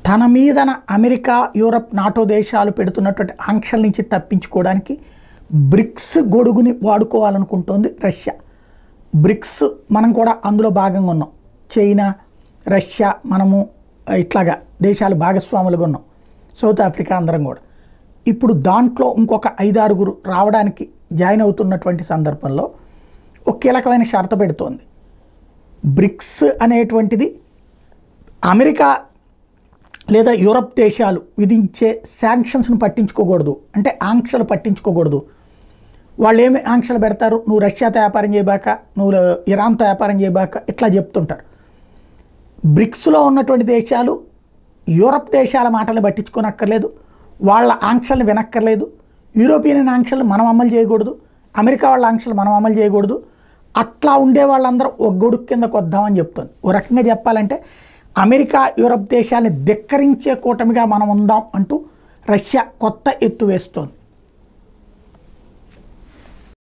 తన మీదన America, Europe, NATO దేశాలు పెడుతున్నటువంటి ఆంక్షల నుంచి తప్పించుకోవడానికి బ్రిక్స్ గొడుగుని వాడుకోవాలనుకుంటోంది రష్యా. బ్రిక్స్ మనం కూడా అందులో భాగంగా ఉన్నాం. చైనా, రష్యా, మనము ఇట్లాగా దేశాలు భాగస్వాములుగా ఉన్నాం. సౌత్ ఆఫ్రికా అందరం కూడా. ఇప్పుడు దాంట్లో ఇంకొక 5-6 రావడానికి జాయిన్ అవుతున్నటువంటి సందర్భంలో ఒక కీలకమైన షరతు పెడుతోంది. బ్రిక్స్ అనేటువంటిది అమెరికా లేదా యూరప్ దేశాలు విధించే శాంక్షన్స్ను పట్టించుకోకూడదు, అంటే ఆంక్షలు పట్టించుకోకూడదు. వాళ్ళు ఏమి ఆంక్షలు పెడతారు, నువ్వు రష్యాతో వ్యాపారం చేయబాక, నువ్వు ఇరాన్తో వ్యాపారం చేయబాక, ఇట్లా చెప్తుంటారు. బ్రిక్స్లో ఉన్నటువంటి దేశాలు యూరప్ దేశాల మాటలు పట్టించుకోనక్కర్లేదు, వాళ్ళ ఆంక్షలు వినక్కర్లేదు. యూరోపియన్ ఆంక్షలు మనం అమలు చేయకూడదు, అమెరికా వాళ్ళ ఆంక్షలు మనం అమలు చేయకూడదు. అట్లా ఉండే వాళ్ళందరూ ఒక గొడుగు కిందకు వద్దామని చెప్తుంది. ఓ రకంగా చెప్పాలంటే అమెరికా, యూరప్ దేశాలని ధిక్కరించే కూటమిగా మనం ఉందాం అంటూ రష్యా కొత్త ఎత్తు వేస్తోంది.